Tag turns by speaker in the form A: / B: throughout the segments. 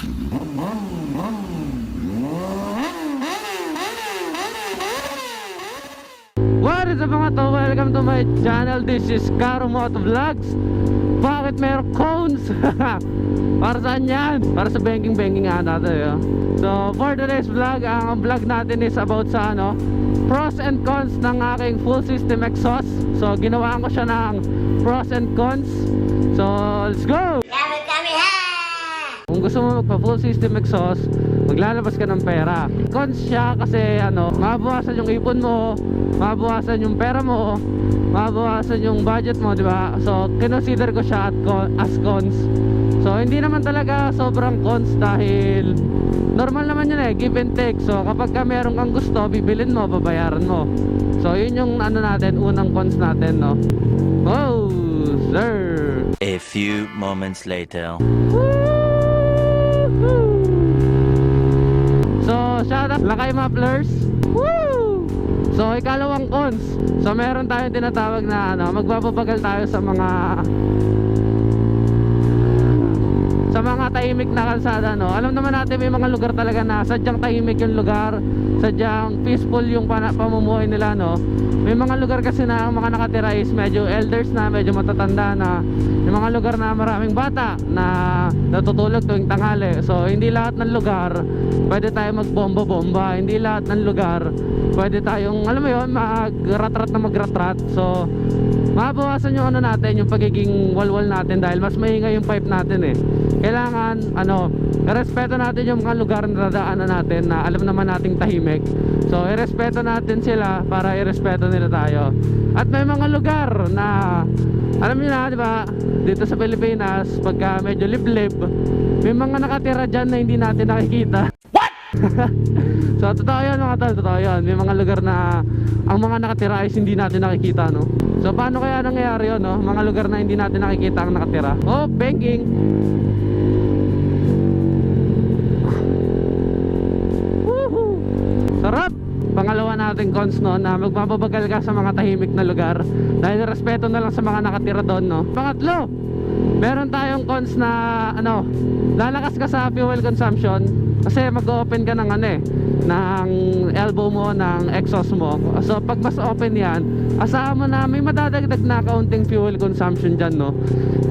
A: What is up mga to? Welcome to my channel. This is Karo Moto Vlogs. Bakit meron cones? Para saan yan? Para sa banking natin. So for today's vlog, ang vlog natin is about sa pros and cons ng aking full system exhaust. So ginawaan ko siya ng pros and cons. So let's go! Kung gusto mo magpa full system exhaust, maglalabas ka ng pera. Cons siya kasi mabawasan yung ipon mo, mabawasan yung pera mo, mabawasan yung budget mo, di ba? So kinonsider ko siya as cons. So hindi naman talaga sobrang cons dahil normal naman yun give and take. So kapag ka meron kang gusto, bibilin mo, babayaran mo. So yun yung natin, unang cons natin, no? Oh, sir!
B: A few moments later.
A: So shout out lakay maplers. Woo! So ikalawang cons. So meron tayong tinatawag na magbabagal tayo sa mga tahimik na kalsada, no? Alam naman natin may mga lugar talaga na sadyang tahimik yung lugar, sadyang peaceful yung pamumuhay nila, no? May mga lugar kasi na ang mga nakatira is medyo elders na, medyo matatanda na. Yung mga lugar na maraming bata na natutulog tuwing tanghali. So hindi lahat ng lugar pwede tayo magbomba-bomba. Hindi lahat ng lugar pwede tayong, alam mo yun, magratrat. So mabawasan yung natin, yung pagiging walwal natin dahil mas maingay yung pipe natin Kailangan irespeto natin yung mga lugar na dadaanan natin na alam naman nating tahimik. So irespeto natin sila para irespeto nila tayo. At may mga lugar na alam niyo na, di ba, dito sa Pilipinas pagka medyo liblib, may mga nakatira dyan na hindi natin nakikita. What? So totoo yun mga tol, totoo yun. May mga lugar na ang mga nakatira is hindi natin nakikita, no? So paano kaya nangyayari yun, no? Mga lugar na hindi natin nakikita ang nakatira. Oh, banking. Woohoo! Sarap! Pangalawa nating cons, no, na magbabagal ka sa mga tahimik na lugar dahil respeto na lang sa mga nakatira doon, no? Pangatlo, meron tayong cons na lalakas ka sa fuel consumption kasi mag-open ka ng ng elbow mo, ng exhaust mo. So pag mas open yan, asahan mo na may madadagdag na kaunting fuel consumption dyan, no?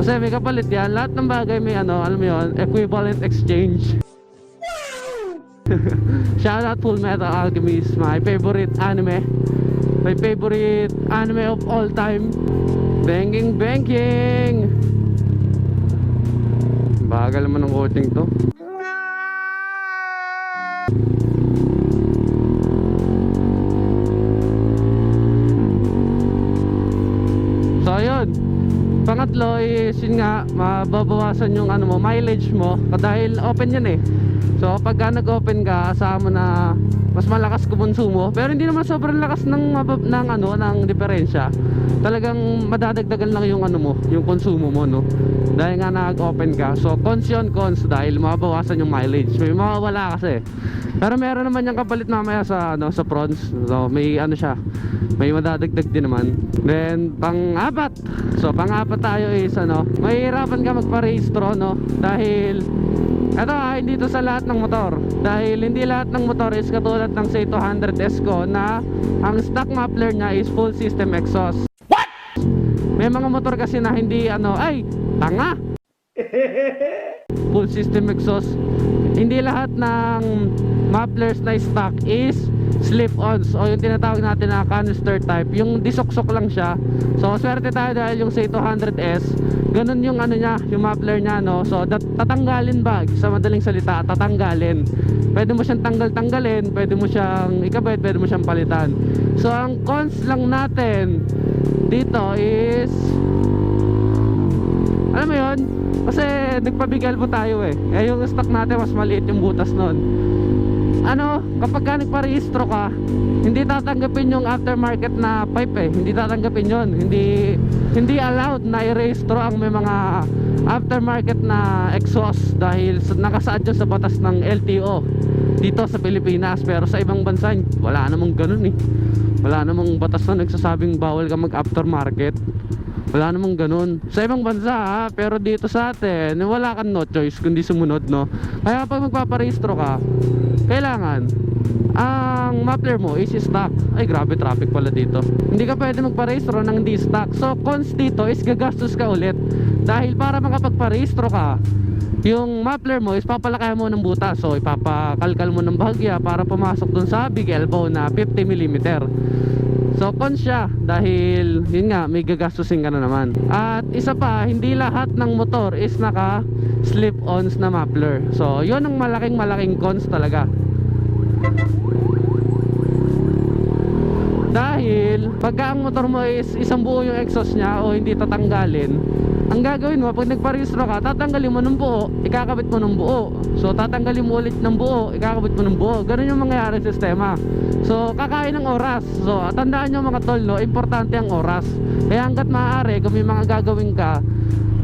A: Kasi may kapalit yan. Lahat ng bagay may alam mo yun, equivalent exchange. Shout out Full Metal Alchemist, my favorite anime. My favorite anime of all time. Banking. Bagal naman ng coaching to. So ayun, pangatlo is yun nga, mababawasan yung mileage mo dahil open yan So pagka nag-open ka, asahan mo na mas malakas kumonsumo, pero hindi naman sobrang lakas ng diferensya. Talagang madadagdagan lang yung yung konsumo mo, no? Dahil nga nag-open ka. So cons dahil mababawasan yung mileage. May mawawala kasi. Pero meron naman yung kapalit mamaya sa pros. So may siya, may madadagdag din naman. Then pang-apat. So pang-apat tayo is mahihirapan ka magparehistro, no? Dahil hindi to sa lahat ng motor. Dahil hindi lahat ng motor is katulad ng say 200S ko na ang stock muffler niya is full system exhaust. What? May mga motor kasi na hindi ay tanga. Full system exhaust. Hindi lahat ng mufflers na stock is slip-ons o yung tinatawag natin na canister type. Yung disoksok lang siya. So swerte tayo dahil yung say 200S ganun yung niya, yung muffler niya, no? So tatanggalin ba? Sa madaling salita, tatanggalin. Pwede mo siyang tanggalin, pwede mo siyang ikabit, pwede mo siyang palitan. So ang cons lang natin dito is alam mo yun, kasi nagpabigal po tayo yung stock natin mas maliit yung butas nun. Kapag ka nagparehistro ka, hindi tatanggapin yung aftermarket na pipe hindi tatanggapin yun. Hindi allowed na i-rehistro ang may mga aftermarket na exhaust dahil nakasaad yun sa batas ng LTO dito sa Pilipinas. Pero sa ibang bansa wala namang ganun Wala namang batas na nagsasabing bawal ka mag aftermarket. Wala namang ganun sa ibang bansa ha, pero dito sa atin wala kang no choice kundi sumunod, no? Kaya kapag magpaparehistro ka, kailangan ang muffler mo is stock. Ay grabe, traffic pala dito. Hindi ka pwede magparehistro ng hindi stock. So cons dito is gagastos ka ulit. Dahil para makapagparehistro ka, yung muffler mo is papalakayan mo ng butas. So ipapakalkal mo ng bahagya para pumasok dun sa big elbow na 50mm. So cons siya dahil yun nga, may gagastusin ka na naman. At isa pa, hindi lahat ng motor is naka slip-ons na muffler. So yun ang malaking cons talaga. Dahil pagka ang motor mo is isang buo yung exhaust niya o hindi tatanggalin, ang gagawin mo pag nagparehistro ka, tatanggalin mo ng buo, ikakabit mo ng buo. So tatanggalin mo ulit ng buo, ikakabit mo ng buo. Ganun yung mangyayari sa sistema. So kakain ng oras. So tandaan nyo mga tol, no, importante ang oras. Kaya hanggat maaari, kung may mga gagawin ka,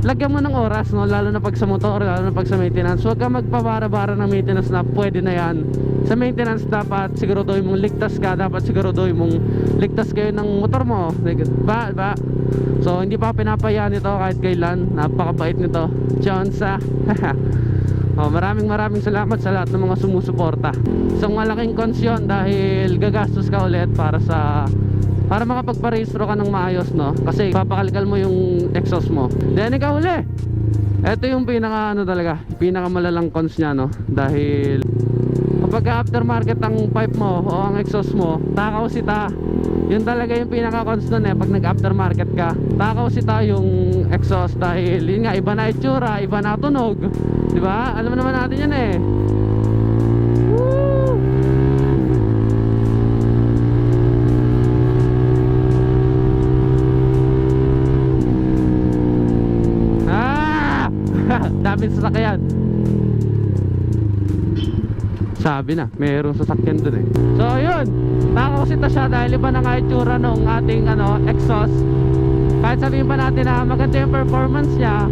A: lagyan mo ng oras, no, lalo na pag sa motor, lalo na pag sa maintenance. Huwag ka magpabara-bara ng maintenance na pwede na yan. Sa maintenance dapat siguraduhin mong ligtas ka, dapat siguraduhin mong ligtas kayo ng motor mo, ba? So hindi pa pinapayaan nito kahit kailan. Napakabait nito, Johnsa. Maraming salamat sa lahat ng mga sumusuporta. Isang malaking cons yun dahil gagastos ka ulit para makapagparehistro ka ng maayos, no? Kasi papakalkal mo yung exhaust mo. Then ikaw uli. Ito yung pinaka malalang cons niya, no? Dahil kapag aftermarket ang pipe mo o ang exhaust mo, takaw sita. Yun talaga yung pinaka cons nun pag nag aftermarket ka. Takaw sita yung exhaust dahil yun nga, iba na itsura, iba na tunog, di ba? Alam naman natin yan eh. Woo! Daming sasakyan. Sabi na, mayroong sasakyan dun eh. So yun, nakakasita siya dahil iba na nga itsura nung ating exhaust. Kahit sabihin pa natin na maganda yung performance niya,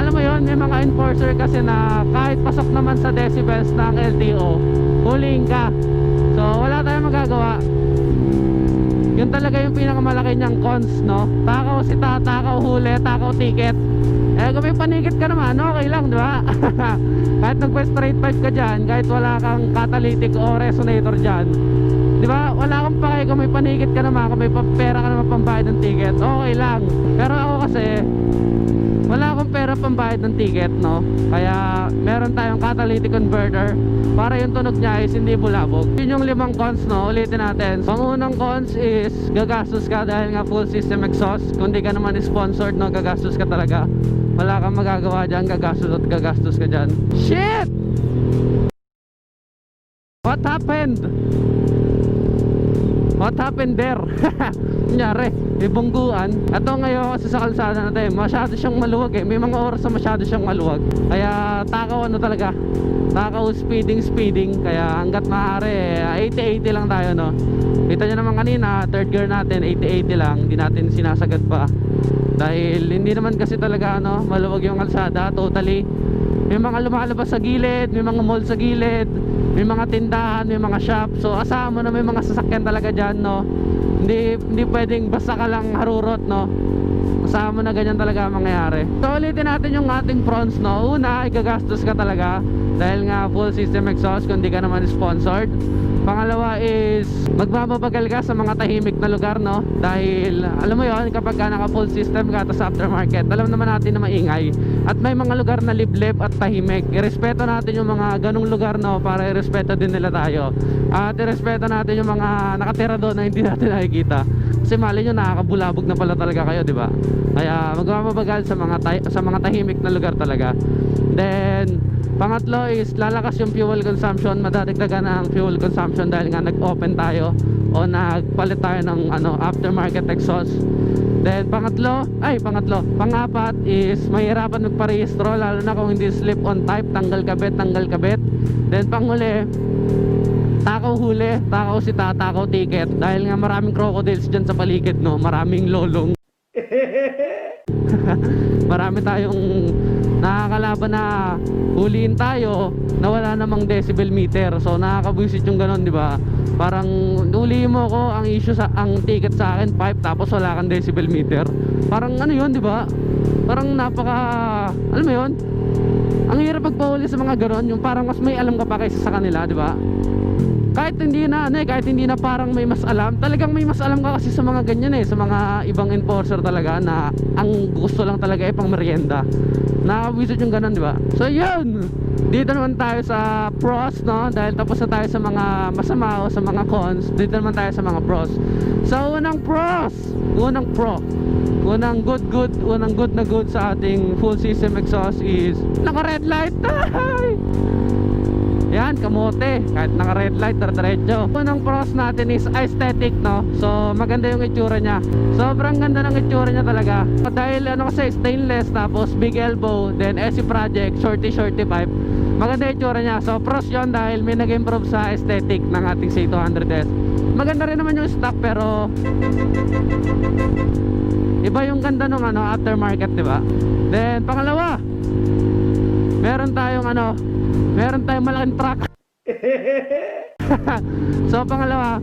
A: alam mo yun, may mga enforcer kasi na kahit pasok naman sa decibels ng LTO, huliin ka. So wala tayong magagawa. Yun talaga yung pinakamalaki niyang cons, no? Takaw sita, takaw huli, takaw ticket. Kung may panikit ka naman, okay lang, di ba? Kahit nagpa-straight pipe ka dyan, kahit wala kang catalytic o resonator dyan, di ba? Wala kang pake kung may panikit ka naman, kung may pera ka naman pambayad ng ticket, okay lang. Pero ako kasi, wala akong pera pambayad ng ticket, no? Kaya meron tayong catalytic converter para yung tunog niya is hindi bulabog. Yun yung 5 cons, no? Ulitin natin. Pangunang cons is gagastos ka dahil nga full system exhaust. Kung di ka naman sponsored, no, gagastos ka talaga. Wala kang magagawa dyan, gagastos ka dyan. Shit! What happened? What happened there? Kunyari, ibungguan. Ito ngayon kasi sa kalsada natin, masyado siyang maluwag eh. May mga oras na masyado siyang maluwag. Kaya takaw talaga. Takaw speeding. Kaya hanggat maaari 80-80 lang tayo, no? Kita nyo naman kanina, third gear natin 80-80 lang. Hindi natin sinasagad pa. Dahil hindi naman kasi talaga maluwag yung kalsada totally. May mga lumalabas sa gilid, may mga mall sa gilid, may mga tindahan, may mga shop. So asahan mo na may mga sasakyan talaga dyan, no? Hindi pwedeng basta ka lang harurot, no? Asahan mo na ganyan talaga mangyayari. So ulitin natin yung ating pros, no? Una, igagastos ka talaga dahil nga full system exhaust kung di ka naman sponsored. Pangalawa is magbabagal ka sa mga tahimik na lugar, no? Dahil alam mo yon, kapag ka naka full system ka sa aftermarket, alam naman natin na maingay. At may mga lugar na liblib at tahimik. Irespeto natin yung mga ganong lugar, no? Para irespeto din nila tayo. At irespeto natin yung mga nakatira doon na hindi natin nakikita. Kasi mali nyo, nakakabulabog na pala talaga kayo, di ba? Kaya magbabagal sa mga tahimik na lugar talaga. Then pangatlo is lalakas yung fuel consumption, madadagdagan ang fuel consumption dahil nga nag-open tayo o nagpalit tayo ng aftermarket exhaust. Then pangapat is mahirapan magparehistro lalo na kung hindi slip-on type, tanggal kabit. Then panghuli, takaw huli, takaw sita, takaw ticket dahil nga maraming crocodiles dyan sa paligid, no? Maraming lolong. Marami tayong nakakalaban na huliin tayo na wala namang decibel meter. So nakakabwisit yung ganon, di ba? Parang huliin mo ko, ang issue sa ang ticket sa akin 5 tapos wala kang decibel meter. Parang ano yun, di ba? Parang napaka, alam mo yun? Ang hirap pagpahuli sa mga ganon, yung parang mas may alam ka pa kaysa sa kanila, di ba? Kahit hindi na kahit hindi na parang may mas alam, talagang may mas alam ka kasi sa mga ganyan sa mga ibang enforcer talaga na ang gusto lang talaga pang merienda. Nakakawisit yung ganun, di ba? So yun, dito naman tayo sa pros, no? Dahil tapos na tayo sa mga masama o sa mga cons, dito naman tayo sa mga pros. So unang pros, unang good na good sa ating full system exhaust is naka red light. Yan, kamote. Kahit naka red light, diretso. Unang pros natin is aesthetic, no? So, maganda yung itsura niya. Sobrang ganda ng itsura niya talaga. Dahil ano kasi, stainless, tapos big elbow, then SE project, shorty pipe. Maganda yung itsura niya. So, pros yun dahil may nag-improve sa aesthetic ng ating C200S. Maganda rin naman yung stock, pero iba yung ganda ng aftermarket, di ba? Then, pangalawa, meron tayong malaking truck. So pangalawa,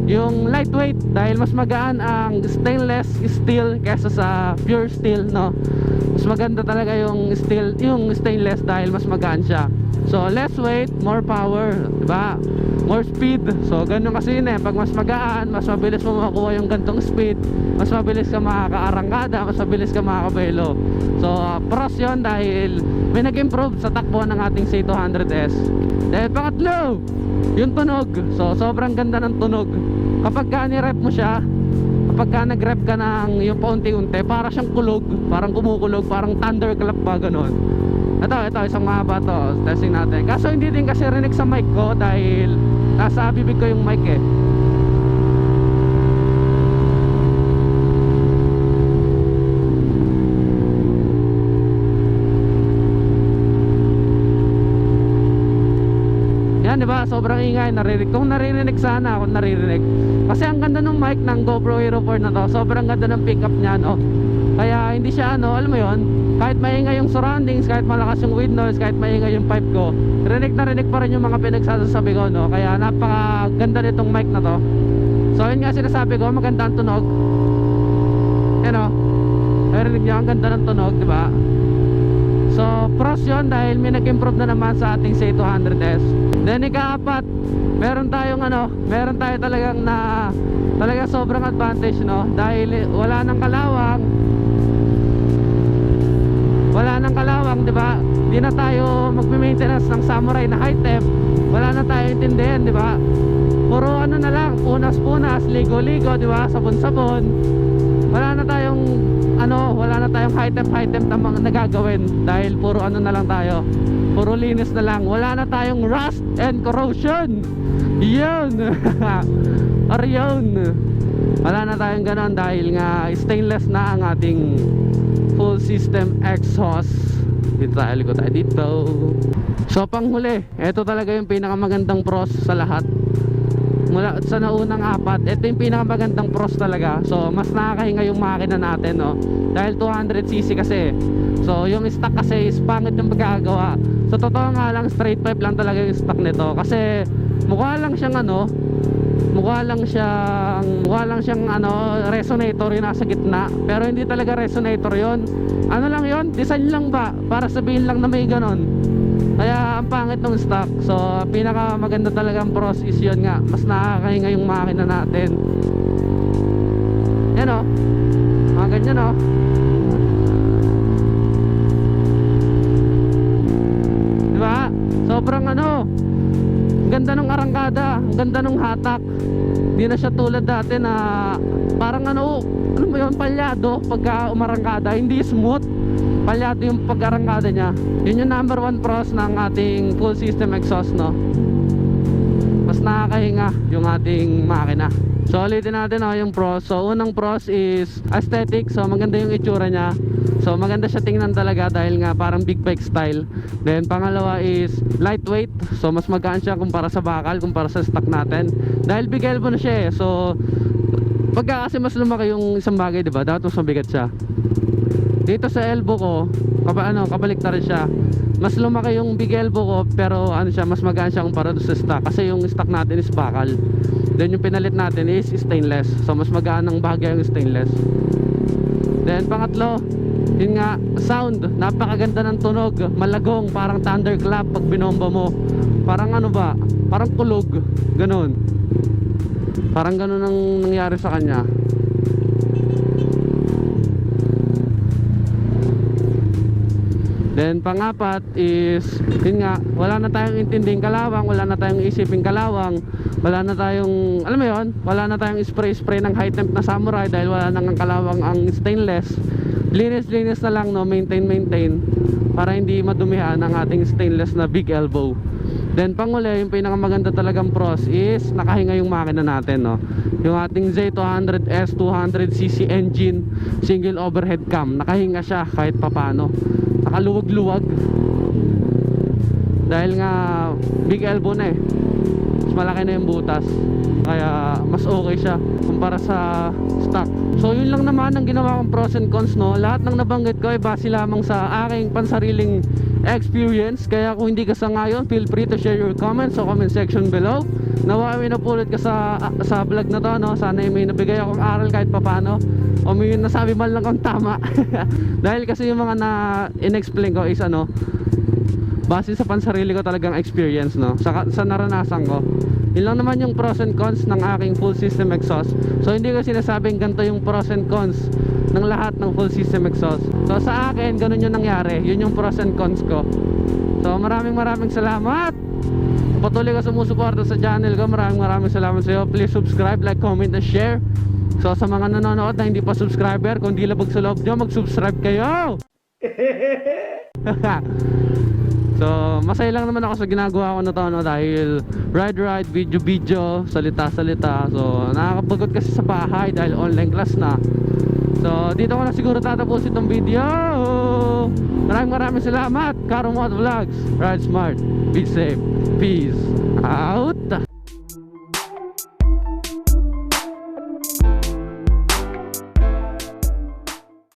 A: yung lightweight dahil mas magaan ang stainless steel kaysa sa pure steel, no? Mas maganda talaga yung stainless dahil mas magaan siya. So less weight, more power, diba? More speed. So ganun kasi yun pag mas magaan, mas mabilis mo makuha yung gantong speed, mas mabilis ka makakaarangkada, mas mabilis ka makakabelo. So pros yun dahil may nag-improve sa takbo ng ating C200S. Dahil pangatlo, yung tunog. So sobrang ganda ng tunog. Kapag ka ni-rep mo siya, kapag ka nag-rep ka ng yung paunti-unti, para siyang kulog, parang kumukulog, parang thunderclap ba, ganun. Ito, isang mahaba to. Testing natin. Kaso hindi din kasi rinig sa mic ko dahil nasa bibig ko yung mic Yan, diba? Sobrang ingay. Kung naririnig sana, kung naririnig. Kasi ang ganda ng mic ng GoPro Hero 4 na to. Sobrang ganda ng pickup niya, no? Kaya hindi siya alam mo yon, kahit maingay yung surroundings, kahit malakas yung wind noise, kahit maingay yung pipe ko, rinig na rinig pa rin yung mga pinagsasabi ko, no? Kaya napakaganda nitong mic na to. So yun nga sinasabi ko, maganda ang tunog. Yan o, narinig nyo, ang ganda ng tunog, diba? So pros yun dahil may nag-improve na naman sa ating C200S. Then ikaapat, meron tayo talagang talaga sobrang advantage, no? Dahil wala nang kalawang, di ba? Di na tayo magme-maintenance ng samurai na high-tech. Wala na tayo intindihan, di ba? Puro na lang, punas-punas, ligo-ligo, di ba? Sabon-sabon. Wala na tayong high-tech na mga nagagawin dahil puro na lang tayo. Puro linis na lang. Wala na tayong rust and corrosion. Yun. Or yun. Wala na tayong ganon dahil nga stainless na ang ating full system exhaust. Dito tayo, likod tayo dito. So panghuli, ito talaga yung pinakamagandang pros sa lahat. Mula sa naunang apat, ito yung pinakamagandang pros talaga. So mas nakakahinga yung makina natin, no? Dahil 200cc kasi. So yung stock kasi is pangit yung pagkakagawa. So totoo nga lang, straight pipe lang talaga yung stock nito. Kasi mukha lang siyang resonator yung nasa gitna, pero hindi talaga resonator yon. Lang yon, design lang ba para sabihin lang na may ganon. Kaya ang pangit ng stock. So pinaka maganda talagang pros is yun nga, mas nakakahinga yung makina natin. Yan o, mga ganyan o. Diba? Sobrang ganda ng arangkada, ang ganda ng hatak. Hindi na siya tulad dati na parang mo yun, palyado pagka umarangkada, hindi smooth. Palyado yung pag-arangkada niya. Yun yung number 1 pros ng ating full system exhaust, no? Mas nakakahinga yung ating makina. So ulitin natin yung pros. So unang pros is aesthetic. So maganda yung itsura niya. So maganda siya tingnan talaga dahil nga parang big bike style. Then pangalawa is lightweight. So mas magaan siya kumpara sa bakal, kumpara sa stock natin. Dahil big elbow na siya So pagka kasi mas lumaki yung isang bagay, diba? Dapat mas mabigat siya. Dito sa elbow ko, kabaliktaran siya. Mas lumaki yung big elbow ko, pero ano siya, mas magaan siya kumpara doon sa stock. Kasi yung stock natin is bakal. Then yung pinalit natin is stainless. So mas magaan ng bahagya yung stainless. Then pangatlo, yun nga, sound. Napakaganda ng tunog. Malagong, parang thunderclap pag binomba mo. Parang ano ba? Parang kulog. Ganun. Parang ganun ang nangyari sa kanya. Then pangapat is, yun nga, wala na tayong intinding kalawang, wala na tayong isiping kalawang, wala na tayong, alam mo yun, wala na tayong spray ng high temp na samurai dahil wala nang kalawang ang stainless. Linis na lang, no, maintain para hindi madumihan ang ating stainless na big elbow. Then panguli, yung pinakamaganda talagang pros is nakahinga yung makina natin, no. Yung ating Z200S 200cc engine, single overhead cam, nakahinga siya kahit papano. Nakaluwag-luwag. Dahil nga big elbow na eh. Mas malaki na yung butas. Kaya mas okay siya kumpara sa stock. So yun lang naman ang ginawa kong pros and cons, no. Lahat ng nabanggit ko ay base lamang sa aking pansariling experience. Kaya kung hindi ka sangayon, feel free to share your comments sa comment section below. Nawa may napulot ka sa vlog na to, no. Sana may nabigay akong aral kahit papano, o may nasabi man lang akong tama. Dahil kasi yung mga na in-explain ko is ano, base sa pansarili ko talagang experience, no, sa naranasan ko. Yun lang naman yung pros and cons ng aking full system exhaust. So hindi ko sinasabing ganito yung pros and cons ng lahat ng full system exhaust. So sa akin, ganun yung nangyari. Yun yung pros and cons ko. So maraming salamat. Patuloy ka sumusuporta sa channel ko. Maraming salamat sa iyo. Please subscribe, like, comment, and share. So sa mga nanonood na hindi pa subscriber, kung di labag sa loob nyo, mag-subscribe kayo. So masaya lang naman ako sa ginagawa ko na to, no, dahil ride, video, salita. So nakakapagod kasi sa bahay dahil online class na. So dito ko na siguro tatapusin itong video. Maraming salamat. Karo Moto Vlogs. Ride smart, be safe, peace out.